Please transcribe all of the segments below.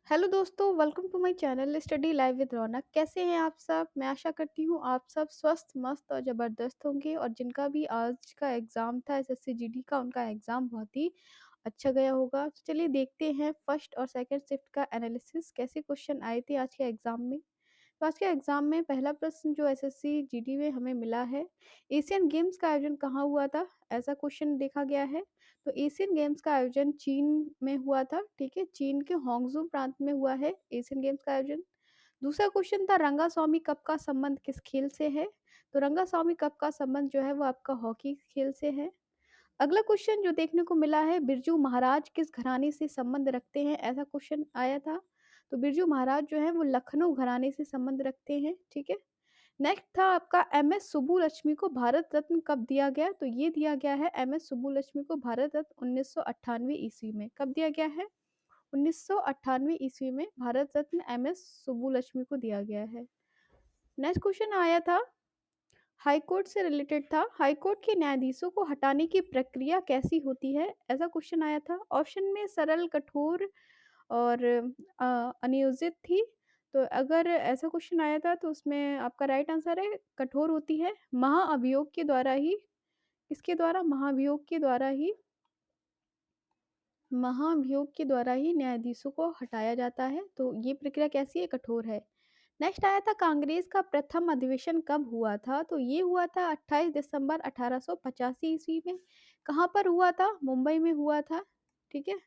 Hello दोस्तों, welcome to my channel study live with Raunak. कैसे हैं आप सब? मैं आशा करती हूँ आप सब स्वस्थ, मस्त और ज़बरदस्त होंगे। और जिनका भी आज का एग्ज़ाम था एसएससी जीडी का, उनका एग्ज़ाम बहुत ही अच्छा गया होगा। तो चलिए देखते हैं फर्स्ट और सेकंड शिफ्ट का एनालिसिस, कैसे क्वेश्चन आए थे आज के एग्ज़ाम में। तो आज के एग्ज़ाम में पहला प्रश्न जो एसएससी जीडी में हमें मिला है, एशियन गेम्स का आयोजन कहाँ हुआ था? ऐसा क्वेश्चन देखा गया है। तो एशियन गेम्स का आयोजन चीन में हुआ था, ठीक है? चीन के होंगजू प्रांत में हुआ है एशियन गेम्स का आयोजन। दूसरा क्वेश्चन था रंगास्वामी कप का संबंध किस खेल से है? तो रंगास्वामी कप का संबंध जो है वो आपका हॉकी खेल से है। अगला क्वेश्चन जो देखने को मिला है, बिरजू महाराज किस घराने से संबंध रखते हैं? ऐसा क्वेश्चन आया था। तो बिरजू महाराज जो है वो लखनऊ घराने से संबंध रखते हैं, ठीक है? नेक्स्ट था आपका एमएस सुब्बुलक्ष्मी को भारत रत्न कब दिया गया? तो ये दिया गया है एमएस सुब्बुलक्ष्मी को भारत रत्न 1998 ईस्वी में। कब दिया गया है? 1998 ईस्वी में भारत रत्न एमएस सुब्बुलक्ष्मी को दिया गया है। नेक्स्ट क्वेश्चन आया था, हाई कोर्ट से रिलेटेड था, हाई कोर्ट के न्यायाधीशों को हटाने की प्रक्रिया कैसी होती है? ऐसा क्वेश्चन आया था। ऑप्शन में सरल, कठोर और अनियोजित थी। तो अगर ऐसा क्वेश्चन आया था तो उसमें आपका राइट आंसर है कठोर होती है। महाअभियोग के द्वारा ही, किसके द्वारा? महाभियोग के द्वारा ही न्यायाधीशों को हटाया जाता है। तो ये प्रक्रिया कैसी है? कठोर है। नेक्स्ट आया था, कांग्रेस का प्रथम अधिवेशन कब हुआ था? तो ये हुआ था 28 दिसंबर 1885 ईस्वी में। कहाँ पर हुआ था? मुंबई में हुआ था, ठीक है।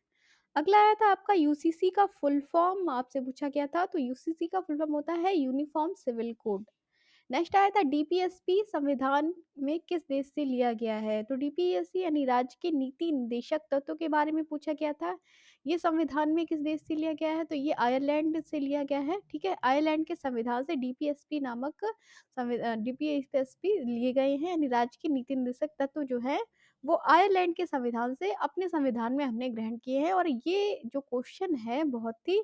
अगला आया था आपका यूसीसी का फुल फॉर्म आपसे पूछा गया था। तो यूसीसी का फुल फॉर्म होता है यूनिफॉर्म सिविल कोड। नेक्स्ट आया था, डीपीएसपी संविधान में किस देश से लिया गया है? तो डीपीएसपी यानी राज्य के नीति निर्देशक तत्वों के बारे में पूछा गया था। ये संविधान में किस देश से लिया गया है? तो ये आयरलैंड से लिया गया है, ठीक है। आयरलैंड के संविधान से डीपीएसपी नामक डीपीएसपी लिए गए हैं, यानी राज्य के नीति निर्देशक तत्व जो है वो आयरलैंड के संविधान से अपने संविधान में हमने ग्रहण किए हैं। और ये जो क्वेश्चन है बहुत ही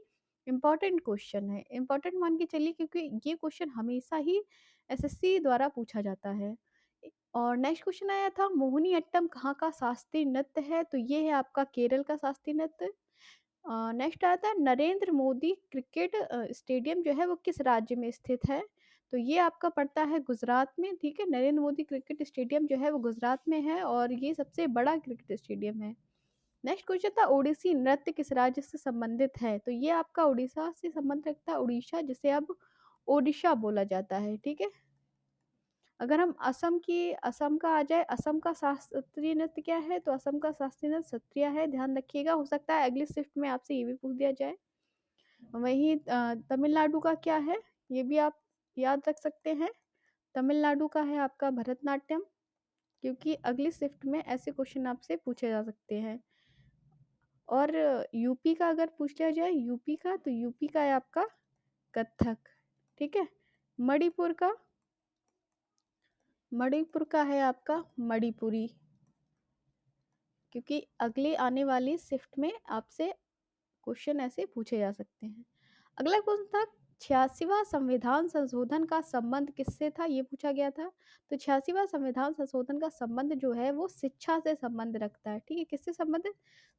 इम्पोर्टेंट क्वेश्चन है, इम्पोर्टेंट मान के चलिए, क्योंकि ये क्वेश्चन हमेशा ही एसएससी द्वारा पूछा जाता है। और नेक्स्ट क्वेश्चन आया था, मोहिनीअट्टम कहाँ का शास्त्रीय नृत्य है? तो ये है आपका केरल का शास्त्रीय नृत्य। नेक्स्ट आया था, नरेंद्र मोदी क्रिकेट स्टेडियम जो है वो किस राज्य में स्थित है? तो ये आपका पड़ता है गुजरात में, ठीक है। नरेंद्र मोदी क्रिकेट स्टेडियम जो है वो गुजरात में है और ये सबसे बड़ा क्रिकेट स्टेडियम है। नेक्स्ट क्वेश्चन था, ओडिसी नृत्य किस राज्य से संबंधित है? तो ये आपका उड़ीसा से संबंध रखता है, उड़ीसा जिसे अब ओडिशा बोला जाता है, ठीक है। अगर हम असम का आ जाए, असम का शास्त्रीय नृत्य क्या है? तो असम का शास्त्रीय नृत्य सत्रिया है, ध्यान रखिएगा। हो सकता है अगली शिफ्ट में आपसे ये भी पूछ दिया जाए। वहीं तमिलनाडु का क्या है? ये भी आप याद रख सकते हैं। तमिलनाडु का है आपका भरतनाट्यम, क्योंकि अगली शिफ्ट में ऐसे क्वेश्चन आपसे पूछे जा सकते हैं। और यूपी का अगर पूछ लिया जाए, यूपी का, तो यूपी का है आपका कथक, ठीक है। मणिपुर का, मणिपुर का है आपका मणिपुरी, क्योंकि अगले आने वाली शिफ्ट में आपसे क्वेश्चन ऐसे पूछे जा सकते हैं। अगला क्वेश्चन था, 86वां संविधान संशोधन का संबंध किससे था? ये पूछा गया था। तो 86वां संविधान संशोधन का संबंध जो है वो शिक्षा से संबंध रखता है, ठीक है। किससे संबंधित?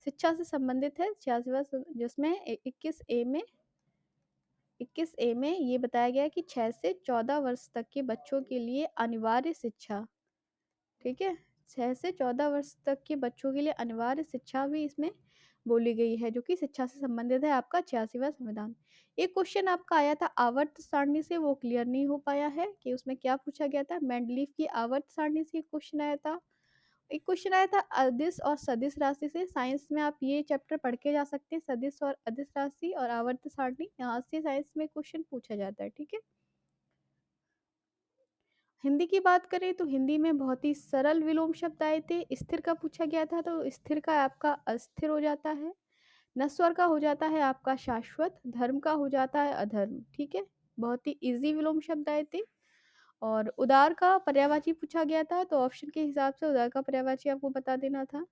शिक्षा से संबंधित है 86वां, जिसमें 21 ए में ये बताया गया कि 6 से 14 वर्ष तक के बच्चों के लिए अनिवार्य शिक्षा, ठीक है। 6 से 14 वर्ष तक के बच्चों के लिए अनिवार्य शिक्षा भी इसमें बोली गई है, जो कि शिक्षा से संबंधित है आपका 86वां संविधान। एक क्वेश्चन आपका आया था आवर्त सारणी से, वो क्लियर नहीं हो पाया है कि उसमें क्या पूछा गया था। मेंडलीव की आवर्त सारणी से एक क्वेश्चन आया था। एक क्वेश्चन आया था अदिश और सदिश राशि से। साइंस में आप ये चैप्टर पढ़ के जा सकते हैं, सदिश और अदिश राशि और आवर्त सारणी, यहाँ से साइंस में क्वेश्चन पूछा जाता है, ठीक है। हिंदी की बात करें तो हिंदी में बहुत ही सरल विलोम शब्द आए थे। स्थिर का पूछा गया था, तो स्थिर का आपका अस्थिर हो जाता है। नश्वर का हो जाता है आपका शाश्वत। धर्म का हो जाता है अधर्म, ठीक है। बहुत ही इजी विलोम शब्द आए थे। और उदार का पर्यायवाची पूछा गया था, तो ऑप्शन के हिसाब से उदार का पर्यायवाची आपको बता देना था।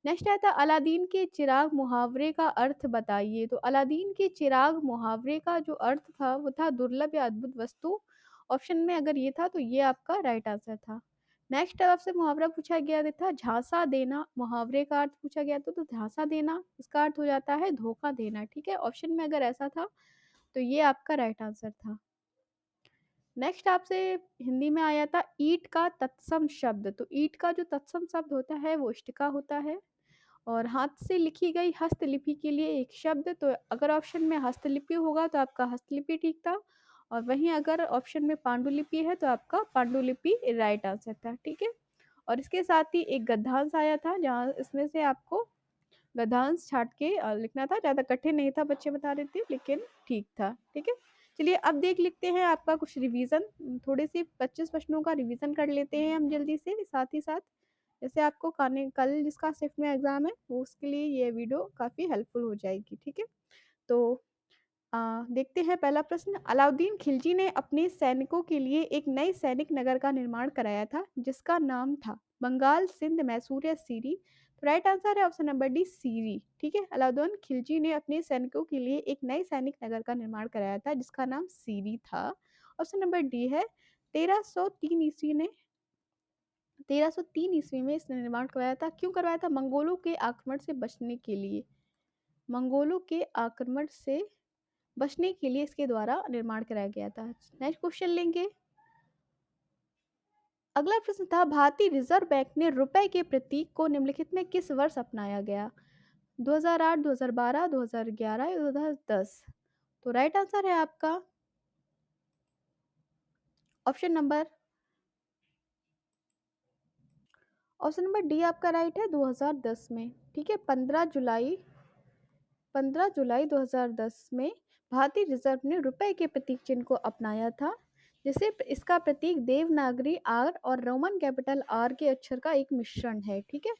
नेक्स्ट आया था, अलादीन के चिराग मुहावरे का अर्थ बताइए। तो अलादीन के चिराग मुहावरे का जो अर्थ था वो था दुर्लभ या अद्भुत वस्तु। ऑप्शन में अगर ये था तो ये आपका राइट आंसर था। नेक्स्ट आपसे मुहावरा पूछा गया था, झांसा देना, मुहावरे का अर्थ पूछा गया था, तो झांसा देना इसका अर्थ हो जाता है धोखा देना, ठीक है। ऑप्शन में अगर ऐसा था तो ये आपका राइट आंसर था। नेक्स्ट आपसे हिंदी में आया था ईंट का तत्सम शब्द, तो ईंट का जो तत्सम शब्द होता है वो इष्टिका होता है। और हाथ से लिखी गई हस्तलिपि के लिए एक शब्द, तो अगर ऑप्शन में हस्तलिपि होगा तो आपका हस्तलिपि ठीक था, और वहीं अगर ऑप्शन में पांडुलिपि है तो आपका पांडुलिपि राइट आंसर था, ठीक है। और इसके साथ ही एक गद्यांश आया था, जहाँ इसमें से आपको गद्यांश छाट के लिखना था, ज़्यादा कठिन नहीं था, बच्चे बता रहे थे, लेकिन ठीक था, ठीक है। चलिए अब देख लिखते हैं आपका कुछ रिवीजन, थोड़े से 25 प्रश्नों का रिवीजन कर लेते हैं हम जल्दी से, साथ ही साथ जैसे आपको कल जिसका शिफ्ट में एग्जाम है वो उसके लिए ये वीडियो काफ़ी हेल्पफुल हो जाएगी, ठीक है। तो देखते हैं पहला प्रश्न, अलाउद्दीन खिलजी ने अपने सैनिकों के लिए एक नई सैनिक नगर का निर्माण कराया था जिसका नाम था बंगाल, सिंध, मैसूर या सीरी। तो राइट आंसर है ऑप्शन नंबर डी, सीरी, ठीक है। अलाउद्दीन खिलजी ने अपने सैनिकों के लिए एक नई सैनिक नगर का निर्माण कराया था जिसका नाम सीरी था। ऑप्शन नंबर डी है। 1303 ईस्वी ने 1303 ईस्वी में इसने निर्माण करवाया था। क्यों करवाया था? मंगोलों के आक्रमण से बचने के लिए, मंगोलों के आक्रमण से बचने के लिए इसके द्वारा निर्माण कराया गया था। नेक्स्ट क्वेश्चन लेंगे। अगला प्रश्न था, भारतीय रिजर्व बैंक ने रुपए के प्रतीक को निम्नलिखित में किस वर्ष अपनाया गया? 2008, 2012, 2011 या 2010? तो राइट आंसर है आपका option number option number D आपका राइट है, 2010 में, ठीक है। 15 जुलाई 2010 में भारतीय रिजर्व ने रुपए के प्रतीक चिन्ह को अपनाया था, जिसे इसका प्रतीक देवनागरी आर और रोमन कैपिटल आर के अक्षर का एक मिश्रण है, ठीक है।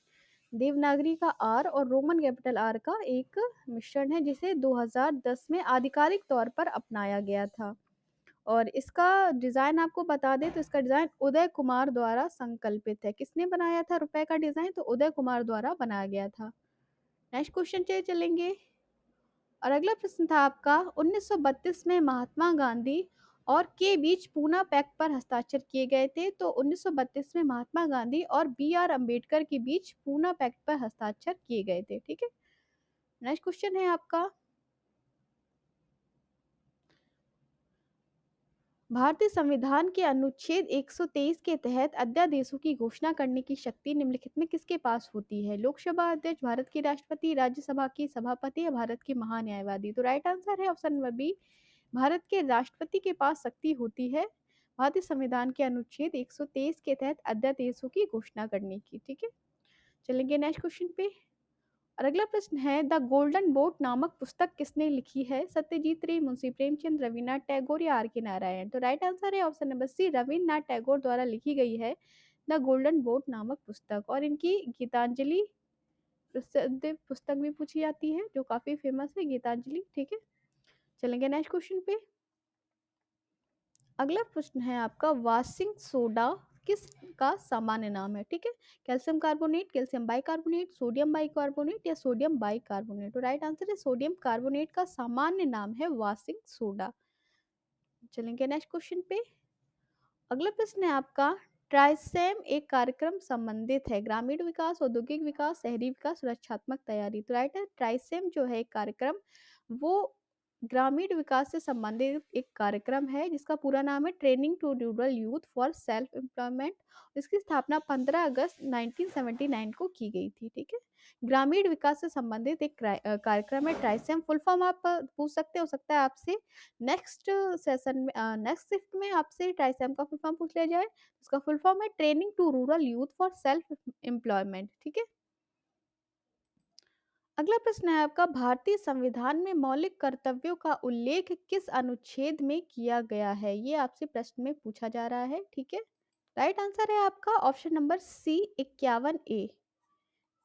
देवनागरी का आर और रोमन कैपिटल आर का एक मिश्रण है, जिसे 2010 में आधिकारिक तौर पर अपनाया गया था। और इसका डिज़ाइन आपको बता दें तो इसका डिज़ाइन उदय कुमार द्वारा संकल्पित है। किसने बनाया था रुपए का डिज़ाइन? तो उदय कुमार द्वारा बनाया गया था। नेक्स्ट क्वेश्चन चलेंगे। और अगला प्रश्न था आपका, 1932 में महात्मा गांधी और के बीच पूना पैक्ट पर हस्ताक्षर किए गए थे। तो 1932 में महात्मा गांधी और बी आर अम्बेडकर के बीच पूना पैक्ट पर हस्ताक्षर किए गए थे, ठीक है। नेक्स्ट क्वेश्चन है आपका, भारतीय संविधान के अनुच्छेद 123 के तहत अध्यादेशों की घोषणा करने की शक्ति निम्नलिखित में किसके पास होती है? लोकसभा अध्यक्ष, भारत के राष्ट्रपति, राज्यसभा की सभापति या भारत के महान्यायवादी? तो राइट आंसर है ऑप्शन नंबर बी, भारत के राष्ट्रपति के पास शक्ति होती है भारतीय संविधान के अनुच्छेद 123 के तहत अध्यादेशों की घोषणा करने की, ठीक है। चलेंगे नेक्स्ट क्वेश्चन पे। और अगला प्रश्न है, द गोल्डन बोट नामक पुस्तक किसने लिखी है? सत्यजीत रे, मुंशी प्रेमचंद, रविन्द्रनाथ टैगोर या आर के नारायण? तो राइट आंसर है option number C, Rabindranath Tagore द्वारा लिखी गई है द गोल्डन बोट नामक पुस्तक। और इनकी गीतांजलि प्रसिद्ध पुस्तक भी पूछी जाती है जो काफी फेमस है, गीतांजलि, ठीक है। चलेंगे नेक्स्ट क्वेश्चन पे। अगला प्रश्न है आपका, वाशिंग सोडा किस का सामान्य नाम है? ठीक है, calcium carbonate, calcium bicarbonate, sodium bicarbonate या सोडियम बाइकार्बोनेट? तो राइट आंसर है सोडियम कार्बोनेट का सामान्य नाम है वाशिंग सोडा। चलेंगे नेक्स्ट क्वेश्चन पे। अगला प्रश्न है आपका, ट्राइसेम एक कार्यक्रम संबंधित है ग्रामीण विकास, औद्योगिक विकास, शहरी विकास, सुरक्षात्मक तैयारी? तो राइट है, ट्राइसेम जो है एक कार्यक्रम वो ग्रामीण विकास से संबंधित एक कार्यक्रम है जिसका पूरा नाम है training to rural youth for self employment. इसकी स्थापना 15 अगस्त 1979 को की गई थी, ठीक है। ग्रामीण विकास से संबंधित एक कार्यक्रम है ट्राइसेम। फुल फॉर्म आप पूछ सकते हो सकता है आपसे नेक्स्ट सेशन में, नेक्स्ट शिफ्ट में आपसे ट्राइसेम का फुल फॉर्म पूछ लिया जाए। उसका फुल फॉर्म है training to rural youth for self employment, ठीक है। अगला प्रश्न है आपका, भारतीय संविधान में मौलिक कर्तव्यों का उल्लेख किस अनुच्छेद में किया गया है? ये आपसे प्रश्न में पूछा जा रहा है, ठीक है। राइट आंसर है आपका ऑप्शन नंबर सी, 51A।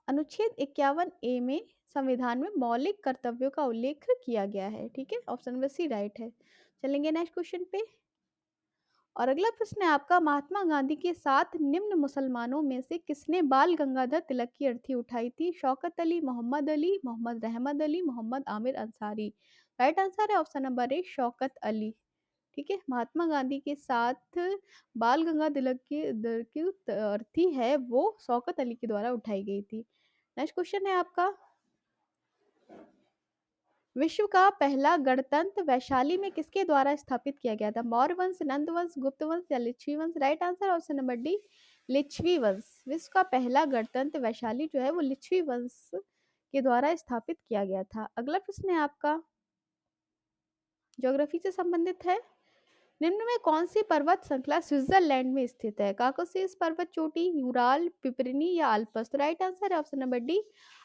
अनुच्छेद 51A में संविधान में मौलिक कर्तव्यों का उल्लेख किया गया है, ठीक है। ऑप्शन नंबर सी राइट है। चलेंगे नेक्स्ट क्वेश्चन पे। और अगला प्रश्न है आपका, महात्मा गांधी के साथ निम्न मुसलमानों में से किसने बाल गंगाधर तिलक की अर्थी उठाई थी? शौकत अली, मोहम्मद अली, मोहम्मद रहमत अली, मोहम्मद आमिर अंसारी? राइट आंसर है option number A, Shaukat Ali, ठीक है, महात्मा गांधी के साथ बाल गंगाधर की अर्थी है वो शौकत अली के द्वारा उठाई गई थी। नेक्स्ट क्वेश्चन है आपका, विश्व का पहला गणतंत्र वैशाली में किसके द्वारा स्थापित किया गया था? मौर्य वंश, नंद वंश, गुप्त वंश या लिच्छवी वंश? Right answer option number D, Licchavi वंश। विश्व का पहला गणतंत्र वैशाली जो है वो लिच्छवी वंश के द्वारा स्थापित किया गया था। अगला प्रश्न है आपका, ज्योग्राफी से संबंधित है। निम्न में कौन सी पर्वत श्रृंखला स्विट्जरलैंड में स्थित है? काकोसिस पर्वत चोटी, यूराल, पिपरिनी या आल्पस? तो राइट आंसर है ऑप्शन नंबर डी,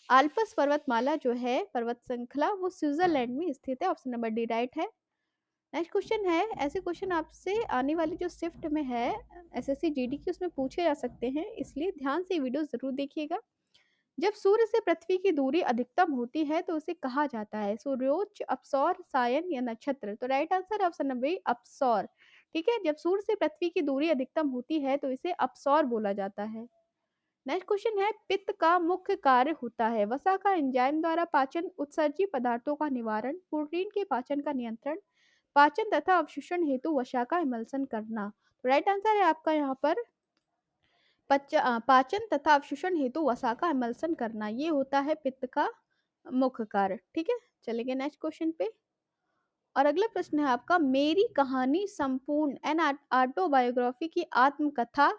आल्पस पर्वतमाला जो है पर्वत श्रृंखला वो स्विट्जरलैंड में स्थित है। ऑप्शन नंबर डी राइट है। नेक्स्ट क्वेश्चन है, ऐसे क्वेश्चन आपसे आने वाली जो शिफ्ट में है एसएससी जीडी की उसमें पूछे जा सकते हैं, इसलिए ध्यान से वीडियो जरूर देखिएगा। जब सूर्य से पृथ्वी की दूरी अधिकतम होती है तो उसे कहा जाता है? सूर्योच्च, अपसौर, सायन या नक्षत्र? तो राइट आंसर ऑप्शन नंबर अपसौर। ठीक है, जब सूर्य से पृथ्वी की दूरी अधिकतम होती है तो इसे अपसौर बोला जाता है। नेक्स्ट क्वेश्चन है, पित्त का मुख्य कार्य होता है? वसा का एंजाइम द्वारा पाचन, उत्सर्जी पदार्थों का निवारण, प्रोटीन के पाचन का नियंत्रण, पाचन तथा अवशोषण हेतु वसा का इमल्सन करना? तो राइट आंसर है आपका यहाँ पर पाचन तथा अवशोषण हेतु वसा का इमल्सन करना, ये होता है पित्त का मुख्य कार्य। ठीक है, चलेंगे नेक्स्ट क्वेश्चन पे। और अगला प्रश्न है आपका, मेरी कहानी संपूर्ण एन ऑटोबायोग्राफी की आत्मकथा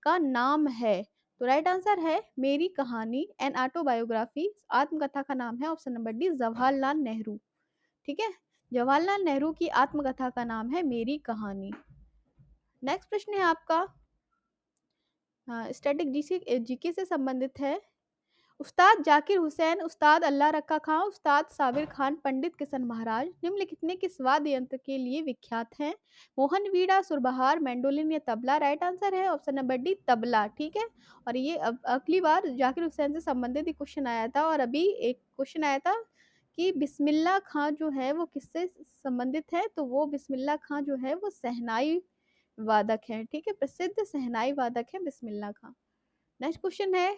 का नाम है? तो राइट आंसर है मेरी कहानी एन ऑटोबायोग्राफी, आत्मकथा का नाम है option number D, Jawaharlal Nehru. ठीक है, जवाहरलाल नेहरू की आत्मकथा का नाम है मेरी कहानी। नेक्स्ट प्रश्न है आपका, स्टैटिक जीके से संबंधित है। उस्ताद जाकिर हुसैन, उस्ताद अल्लाह रक्का खां, उस्ताद साबिर खान, पंडित किशन महाराज निम्नलिखित में किस वाद्य यंत्र के लिए विख्यात हैं? मोहन वीणा, सुरबहार, मैंडोलिन या तबला? राइट आंसर है ऑप्शन नंबर डी, तबला। ठीक है, और ये अब अगली बार जाकिर हुसैन से संबंधित एक क्वेश्चन आया था, और अभी एक क्वेश्चन आया था कि बिस्मिल्लाह खां जो है वो किससे संबंधित है? तो वो बिस्मिल्लाह खां जो है वो सहनाई वादक है। ठीक है, प्रसिद्ध सहनाई वादक है बिस्मिल्लाह खां। नेक्स्ट क्वेश्चन है,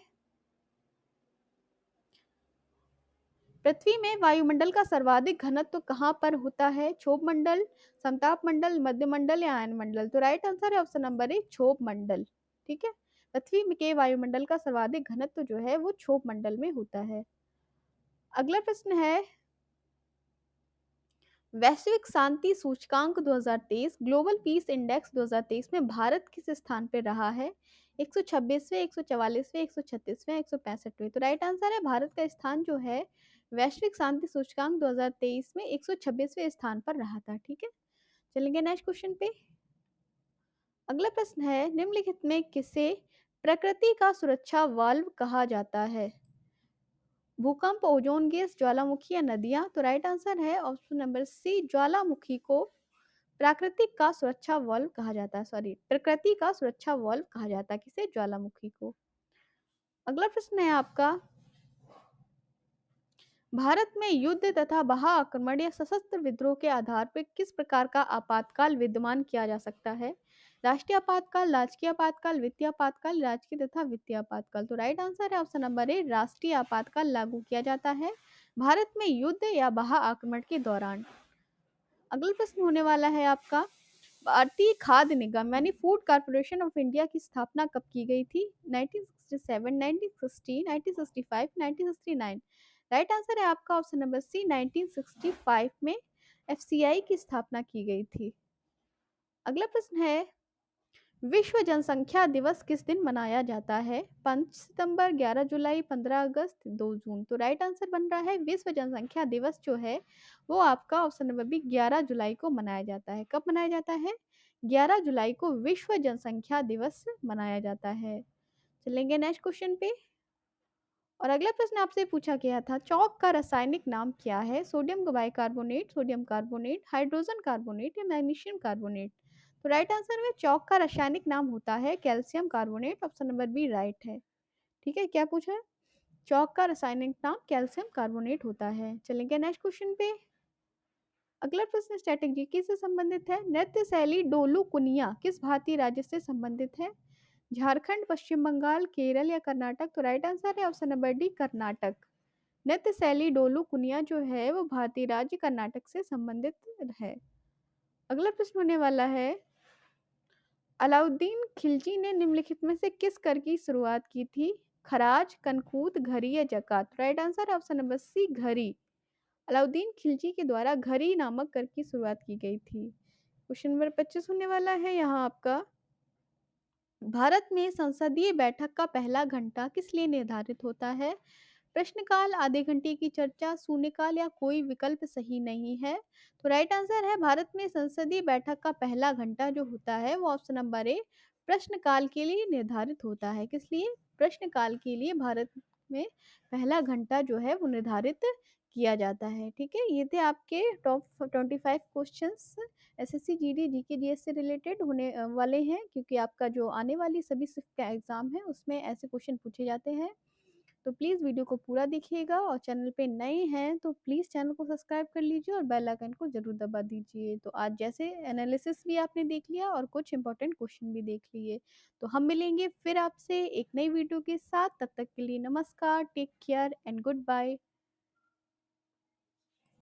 पृथ्वी में वायुमंडल का सर्वाधिक घनत्व कहाँ पर होता है? क्षोभ मंडल, समताप मंडल, मध्य मंडल या आयन मंडल? तो राइट आंसर है ऑप्शन नंबर ए, क्षोभ मंडल। ठीक है, पृथ्वी के वायुमंडल का सर्वाधिक घनत्व जो है वो क्षोभ मंडल में होता है। अगला प्रश्न है, वैश्विक शांति सूचकांक 2023 ग्लोबल पीस इंडेक्स 2023 में भारत किस स्थान पर रहा है? 126वें, 144वें, 136वें, 165वें? तो राइट आंसर है भारत का स्थान जो है वैश्विक शांति सूचकांक 2023 में 126वें स्थान पर रहा था। ठीक है, चलेंगे नेक्स्ट क्वेश्चन पे। अगला प्रश्न है, निम्नलिखित में किसे प्रकृति का सुरक्षा वाल्व कहा जाता है? भूकंप, ओजोन गैस, ज्वालामुखी या नदियां? तो राइट आंसर है ऑप्शन नंबर सी, ज्वालामुखी को प्राकृतिक का सुरक्षा वाल्व कहा जाता है, सॉरी प्रकृति का सुरक्षा वाल्व कहा जाता है, किसे? ज्वालामुखी को। अगला प्रश्न है आपका, भारत में युद्ध तथा बाह्य आक्रमण या सशस्त्र विद्रोह के आधार पर किस प्रकार का आपातकाल विद्यमान किया जा सकता है? राष्ट्रीय आपातकाल, राजकीय आपातकाल, वित्तीय आपातकाल, राजकीय तथा वित्तीय आपातकाल? तो राइट आंसर है ऑप्शन नंबर ए, राष्ट्रीय आपातकाल लागू किया जाता है भारत में युद्ध या बाह्य आक्रमण के दौरान। अगला प्रश्न होने वाला है आपका, भारतीय खाद्य निगम यानी फूड कॉर्पोरेशन ऑफ इंडिया की स्थापना कब की गई थी? 1967, 1960, 1965, 1969? राइट आंसर है आपका ऑप्शन नंबर सी, 1965 में एफसीआई की स्थापना की गई थी। अगला प्रश्न है, विश्व जनसंख्या दिवस किस दिन मनाया जाता है? 5 सितंबर, 11 जुलाई, 15 अगस्त, 2 जून? तो राइट आंसर बन रहा है विश्व जनसंख्या दिवस जो है वो आपका ऑप्शन नंबर बी, 11 जुलाई को मनाया जाता है। कब मनाया जाता है? 11 जुलाई को विश्व जनसंख्या दिवस मनाया जाता है। चलेंगे नेक्स्ट क्वेश्चन पे। और अगला प्रश्न आपसे पूछा गया था, चौक का रासायनिक नाम क्या है? Sodium bicarbonate, sodium carbonate, hydrogen carbonate या मैग्नीशियम कार्बोनेट? तो राइट आंसर में चौक का रासायनिक नाम होता है calcium carbonate. Option number B right है। ठीक है, क्या पूछा है? चौक का रासायनिक नाम कैल्शियम कार्बोनेट होता है। चलेंगे नेक्स्ट क्वेश्चन पे। अगला प्रश्न स्टैटिक जीके से संबंधित है। नृत्य शैली डोलू कुनिया किस भारतीय राज्य से संबंधित है? झारखंड, पश्चिम बंगाल, केरल या कर्नाटक? तो राइट आंसर है ऑप्शन नंबर डी, कर्नाटक। नृत्य शैली डोलू कुनिया जो है वो भारतीय राज्य कर्नाटक से संबंधित है। अगला प्रश्न होने वाला है, अलाउद्दीन खिलजी ने निम्नलिखित में से किस कर की शुरुआत की थी? खराज, कनकूत, घरी या जकात? Right answer option number C, घरी। अलाउद्दीन खिलजी के द्वारा घरी नामक कर की शुरुआत की गई थी। क्वेश्चन नंबर 25 होने वाला है यहाँ आपका, भारत में संसदीय बैठक का पहला घंटा किस लिए निर्धारित होता है? प्रश्नकाल, आधे घंटे की चर्चा, शून्यकाल या कोई विकल्प सही नहीं है। तो राइट आंसर है, भारत में संसदीय बैठक का पहला घंटा जो होता है वो ऑप्शन नंबर ए, प्रश्नकाल के लिए निर्धारित होता है। किस लिए? प्रश्नकाल के लिए भारत में पहला घंटा जो है वो निर्धारित किया जाता है। ठीक है, ये थे आपके top 25 questions SSC GD GK GS से रिलेटेड होने वाले हैं, क्योंकि आपका जो आने वाली सभी शिफ्ट का एग्जाम है उसमें ऐसे क्वेश्चन पूछे जाते हैं। तो प्लीज़ वीडियो को पूरा देखिएगा, और चैनल पे नए हैं तो प्लीज़ चैनल को सब्सक्राइब कर लीजिए और बेल आइकन को ज़रूर दबा दीजिए। तो आज जैसे एनालिसिस भी आपने देख लिया और कुछ इंपॉर्टेंट क्वेश्चन भी देख लिए। तो हम मिलेंगे फिर आपसे एक नई वीडियो के साथ, तब तक के लिए नमस्कार, take care and good bye.